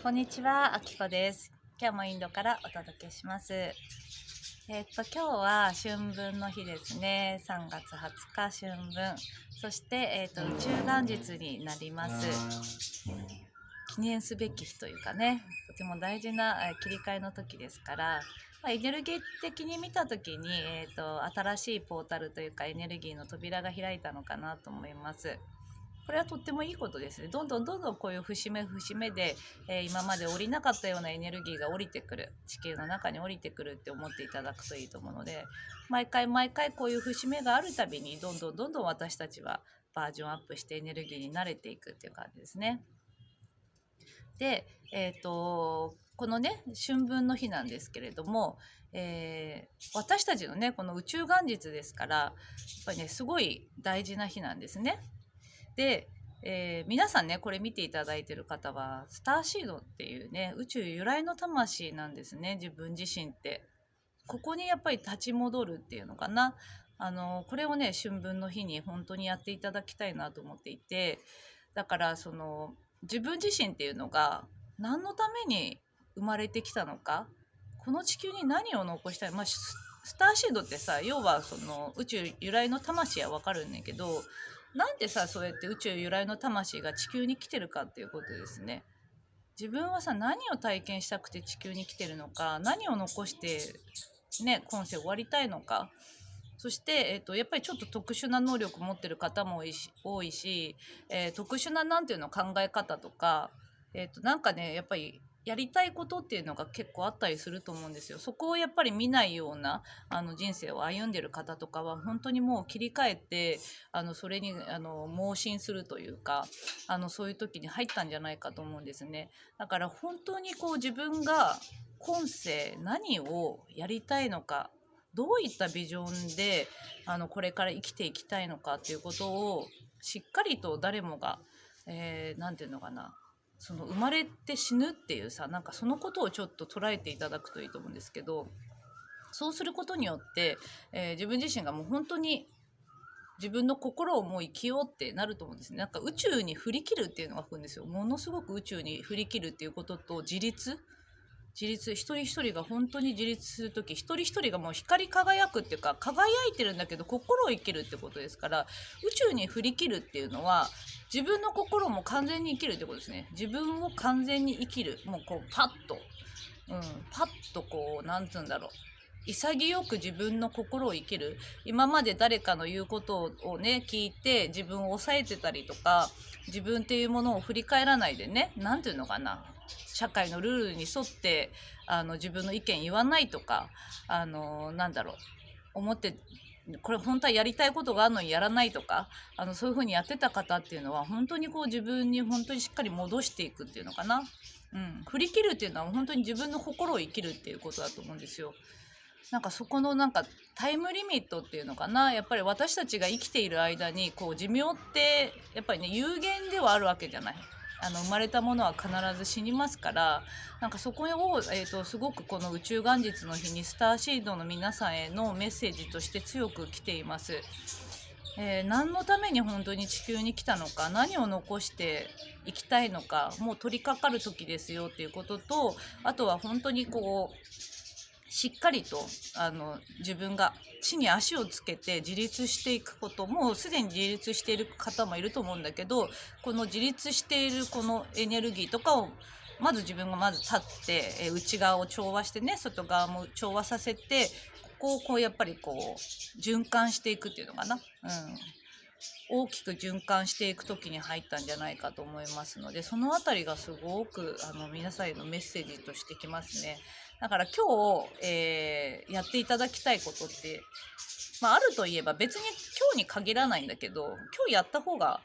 こんにちは、あきこです。今日もインドからお届けします。今日は春分の日ですね。3月20日春分。そして、宇宙元日になります。記念すべき日というかね、とても大事な切り替えの時ですから、エネルギー的に見た時に、新しいポータルというかエネルギーの扉が開いたのかなと思います。これはとってもいいことですね。どんどんこういう節目節目で、今まで降りなかったようなエネルギーが降りてくる、地球の中に降りてくるって思っていただくといいと思うので、毎回こういう節目があるたびにどんどん私たちはバージョンアップしてエネルギーに慣れていくっていう感じですね。で、このね春分の日なんですけれども、私たちのねこの宇宙元日ですから、やっぱりねすごい大事な日なんですね。で、皆さんねこれ見ていただいてる方はスターシードっていうね宇宙由来の魂なんですね。自分自身ってここにやっぱり立ち戻るっていうのかな。これをね春分の日に本当にやっていただきたいなと思っていて、だからその自分自身っていうのが何のために生まれてきたのか、この地球に何を残したい、スターシードってさ、要はその宇宙由来の魂は分かるんだけど、なんでさそうやって宇宙由来の魂が地球に来てるかっていうことですね。自分はさ何を体験したくて地球に来てるのか、何を残してね今世終わりたいのか。そして、やっぱりちょっと特殊な能力を持ってる方も多いし、特殊ななんていうの考え方とか、なんかねやっぱりやりたいことっていうのが結構あったりすると思うんですよ。そこをやっぱり見ないような人生を歩んでる方とかは本当にもう切り替えてそれに盲信するというかそういう時に入ったんじゃないかと思うんですね。だから本当にこう自分が今世何をやりたいのか、どういったビジョンでこれから生きていきたいのかっていうことをしっかりと誰もが、なんていうのかな、その生まれて死ぬっていうさ、なんかそのことをちょっと捉えていただくといいと思うんですけど、そうすることによって、自分自身がもう本当に自分の心をもう生きようってなると思うんですね。なんか宇宙に振り切るっていうのが来るんですよ。ものすごく宇宙に振り切るっていうことと自立一人一人が本当に自立する時、一人一人がもう光り輝くっていうか輝いてるんだけど心を生きるってことですから、宇宙に振り切るっていうのは自分の心も完全に生きるってことですね。自分を完全に生きる、もうこうパッと、パッとこうなんつうんだろう、潔く自分の心を生きる。今まで誰かの言うことをね聞いて自分を抑えてたりとか、自分っていうものを振り返らないでね、なんていうのかな、社会のルールに沿って自分の意見言わないとか、なんだろう、思ってこれ本当はやりたいことがあるのにやらないとか、そういう風にやってた方っていうのは本当にこう自分に本当にしっかり戻していくっていうのかな。振り切るっていうのは本当に自分の心を生きるっていうことだと思うんですよ。なんかそこのなんかタイムリミットっていうのかな、やっぱり私たちが生きている間にこう寿命ってやっぱりね有限ではあるわけじゃない。生まれたものは必ず死にますから、なんかそこを、すごくこの宇宙元日の日にスターシードの皆さんへのメッセージとして強く来ています。何のために本当に地球に来たのか、何を残していきたいのか、もう取り掛かる時ですよっていうことと、あとは本当にこうしっかりと自分が地に足をつけて自立していくこと、もうすでに自立している方もいると思うんだけど、この自立しているこのエネルギーとかをまず自分がまず立って、内側を調和してね、外側も調和させて、ここをこうやっぱりこう循環していくっていうのかな、大きく循環していく時に入ったんじゃないかと思いますので、そのあたりがすごく皆さんへのメッセージとしてきますね。だから今日、やっていただきたいことって、あるといえば別に今日に限らないんだけど、今日やった方が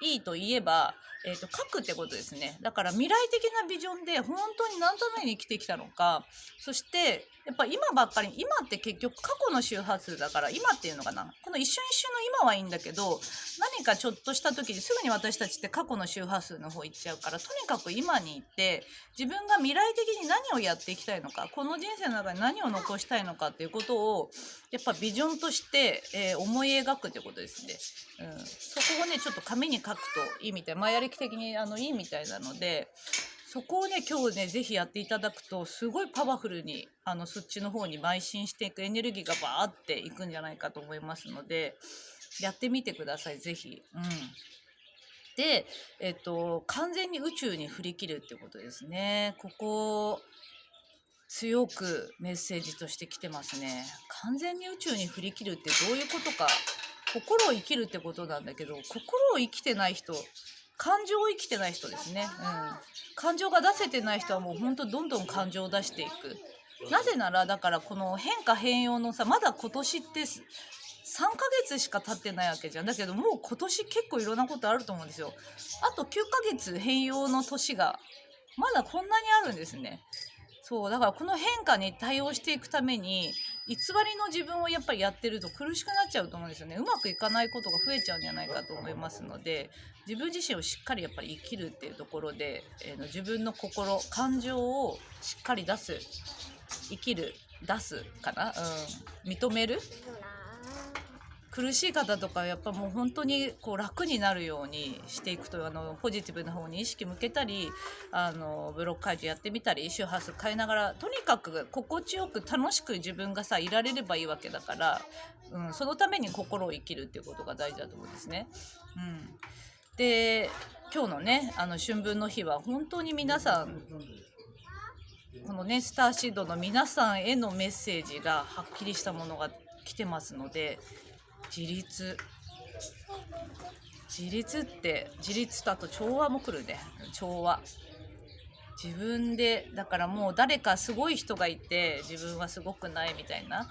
いいといえば、書くってことですね。だから未来的なビジョンで本当に何のために生きてきたのか、そしてやっぱ今ばっかり、今って結局過去の周波数だから、今っていうのかな、この一瞬一瞬の今はいいんだけど、何かちょっとした時にすぐに私たちって過去の周波数の方行っちゃうから、とにかく今に行って自分が未来的に何をやっていきたいのか、この人生の中に何を残したいのかっていうことをやっぱビジョンとして、思い描くってことですね。そこをねちょっと紙に書くといいみたい、やりき的にいいみたいなので、そこをね今日ねぜひやっていただくとすごいパワフルにそっちの方に邁進していくエネルギーがバーっていくんじゃないかと思いますので、やってみてくださいぜひ。で、完全に宇宙に振り切るってことですね。ここ強くメッセージとして来てますね。完全に宇宙に振り切るってどういうことか。心を生きるってことなんだけど、心を生きてない人、感情を生きてない人ですね。感情が出せてない人はもうほんとどんどん感情を出していく。なぜならだからこの変化変容のさ、まだ今年って3ヶ月しか経ってないわけじゃん。だけどもう今年結構いろんなことあると思うんですよ。あと9ヶ月変容の年がまだこんなにあるんですね。そうだからこの変化に対応していくために偽りの自分をやっぱりやってると苦しくなっちゃうと思うんですよね。うまくいかないことが増えちゃうんじゃないかと思いますので、自分自身をしっかりやっぱり生きるっていうところで、自分の心感情をしっかり出す、生きる、出すかな、認める。苦しい方とかやっぱもう本当にこう楽になるようにしていくと、ポジティブな方に意識向けたり、ブロック解除やってみたり周波数変えながら、とにかく心地よく楽しく自分がさいられればいいわけだから、そのために心を生きるっていうことが大事だと思うんですね。で今日のね春分の日は本当に皆さんこのねスターシードの皆さんへのメッセージがはっきりしたものが来てますので、自立って自立とあと調和も来るね。調和、自分でだからもう誰かすごい人がいて自分はすごくないみたいな、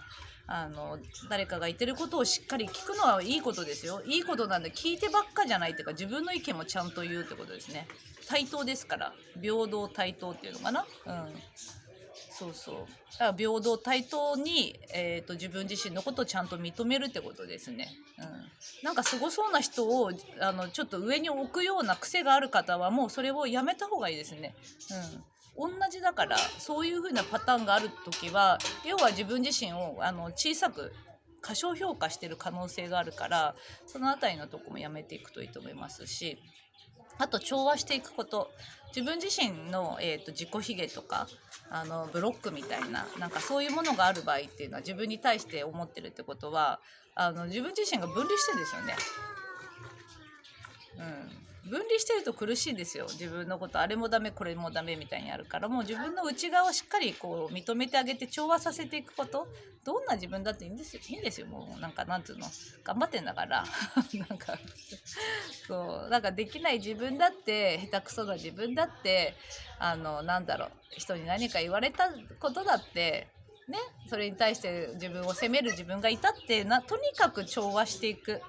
誰かが言ってることをしっかり聞くのはいいことですよ。いいことなんで聞いてばっかじゃないっていうか、自分の意見もちゃんと言うってことですね。対等ですから、平等対等っていうのかな。そうそう。だから平等対等に、自分自身のことをちゃんと認めるってことですね。なんかすごそうな人をちょっと上に置くような癖がある方はもうそれをやめた方がいいですね。同じだから、そういう風なパターンがある時は要は自分自身を小さく過小評価してる可能性があるから、そのあたりのとこもやめていくといいと思いますし、あと調和していくこと。自分自身の、自己卑下とかブロックみたいな、なんかそういうものがある場合っていうのは自分に対して思ってるってことは自分自身が分離してるんですよね。分離してると苦しいですよ。自分のことあれもダメこれもダメみたいにあるから、もう自分の内側をしっかりこう認めてあげて調和させていくこと。どんな自分だっていいんですよ。いいんですよ。もうなんかなんつうの、頑張ってんだからなんかそうなんかできない自分だって、下手くそな自分だって、なんだろう、人に何か言われたことだってね、それに対して自分を責める自分がいたってとにかく調和していく。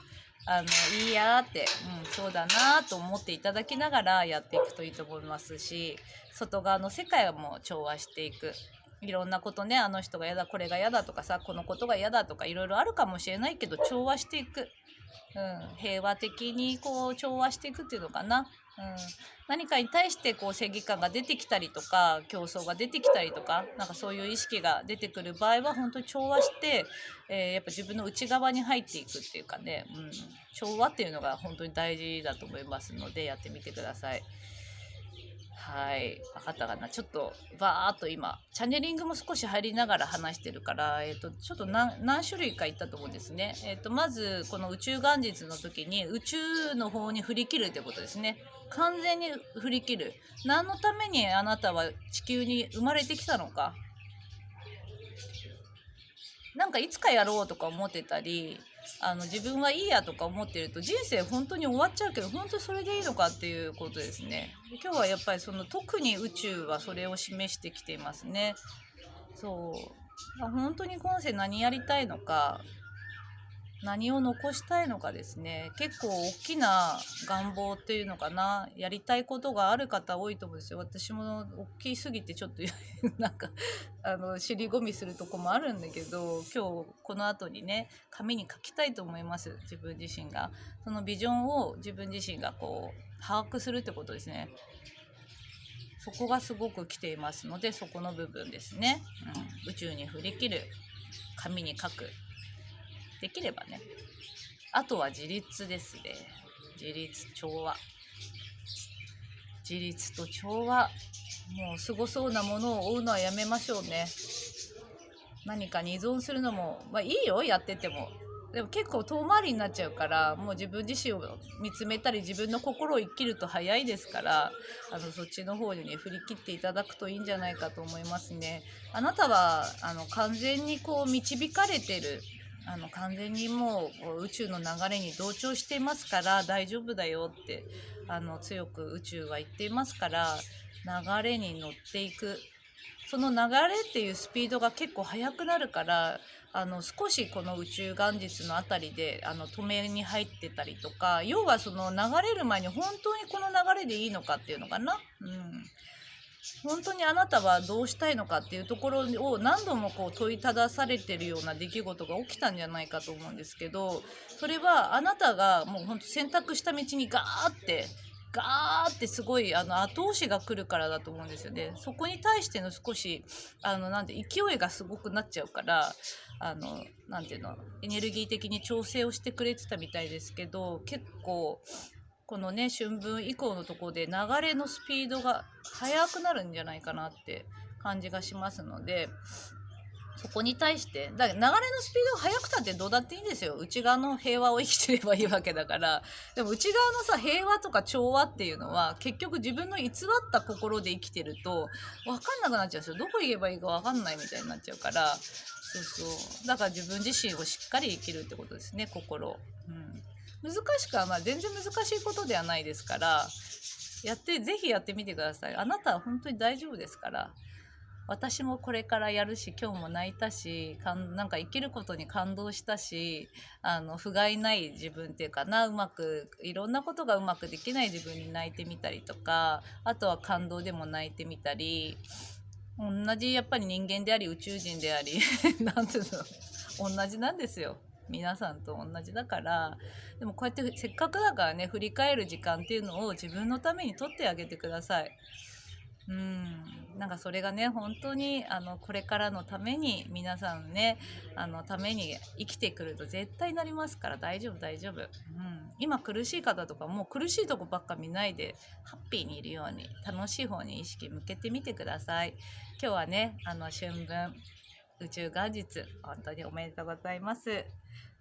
いいやって、そうだなと思っていただきながらやっていくといいと思いますし、外側の世界はもう調和していく。いろんなことね、あの人が嫌だこれが嫌だとかさ、このことが嫌だとかいろいろあるかもしれないけど調和していく。平和的にこう調和していくっていうのかな。何かに対してこう正義感が出てきたりとか競争が出てきたりとか、なんかそういう意識が出てくる場合は本当に調和して、やっぱ自分の内側に入っていくっていうかね、調和っていうのが本当に大事だと思いますのでやってみてください。はい、分かったかな。ちょっとバーっと今チャネリングも少し入りながら話してるから、ちょっと何種類か言ったと思うんですね。まずこの宇宙元日の時に宇宙の方に振り切るってことですね。完全に振り切る。何のためにあなたは地球に生まれてきたのか。なんかいつかやろうとか思ってたり、自分はいいやとか思ってると人生本当に終わっちゃうけど、本当にそれでいいのかっていうことですね。今日はやっぱり特に宇宙はそれを示してきていますね。そう本当に今世何やりたいのか、何を残したいのかですね。結構大きな願望っていうのかな、やりたいことがある方多いと思うんですよ。私も大きすぎてちょっとなんか尻込みするとこもあるんだけど、今日この後にね紙に書きたいと思います。自分自身がそのビジョンを自分自身がこう把握するってことですね。そこがすごく来ていますので、そこの部分ですね。宇宙に振り切る、紙に書く、できればね。あとは自立ですね。自立調和、自立と調和。もうすごそうなものを追うのはやめましょうね。何かに依存するのも、いいよ、やってても。でも結構遠回りになっちゃうから、もう自分自身を見つめたり自分の心を生きると早いですから、そっちの方にね振り切っていただくといいんじゃないかと思いますね。あなたは完全にこう導かれてる、完全にもう宇宙の流れに同調していますから大丈夫だよって、強く宇宙は言っていますから、流れに乗っていく。その流れっていうスピードが結構速くなるから、少しこの宇宙元日のあたりで止めに入ってたりとか、要はその流れる前に本当にこの流れでいいのかっていうのかな、本当にあなたはどうしたいのかっていうところを何度もこう問いただされてるような出来事が起きたんじゃないかと思うんですけど、それはあなたがもう本当選択した道にガーってすごい後押しが来るからだと思うんですよね。そこに対しての少しなんて勢いがすごくなっちゃうから、なんていうの、エネルギー的に調整をしてくれてたみたいですけど、結構このね春分以降のところで流れのスピードが速くなるんじゃないかなって感じがしますので、そこに対してだから流れのスピードが速くたってどうだっていいんですよ。内側の平和を生きてればいいわけだから。でも内側のさ平和とか調和っていうのは結局自分の偽った心で生きてると分かんなくなっちゃうんですよ。どこ言えばいいか分かんないみたいになっちゃうから、そうそうだから自分自身をしっかり生きるってことですね、心。難しくは全然難しいことではないですから、ぜひやってみてください。あなたは本当に大丈夫ですから。私もこれからやるし、今日も泣いたし、なんか生きることに感動したし、不甲斐ない自分っていうかな、いろんなことがうまくできない自分に泣いてみたりとか、あとは感動でも泣いてみたり、同じやっぱり人間であり宇宙人でありなんていうの、同じなんですよ。皆さんと同じだから。でもこうやってせっかくだからね、振り返る時間っていうのを自分のために取ってあげてください。なんかそれがね本当にこれからのために皆さんねために生きてくると絶対なりますから、大丈夫大丈夫。今苦しい方とかもう苦しいとこばっか見ないでハッピーにいるように楽しい方に意識向けてみてください。今日はね春分宇宙元日本当におめでとうございます。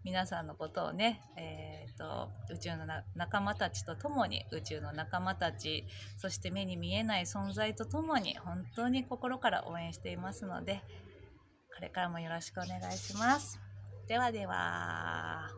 皆さんのことをね、宇宙の仲間たちと共に、宇宙の仲間たち、そして目に見えない存在と共に本当に心から応援していますので、これからもよろしくお願いします。ではでは。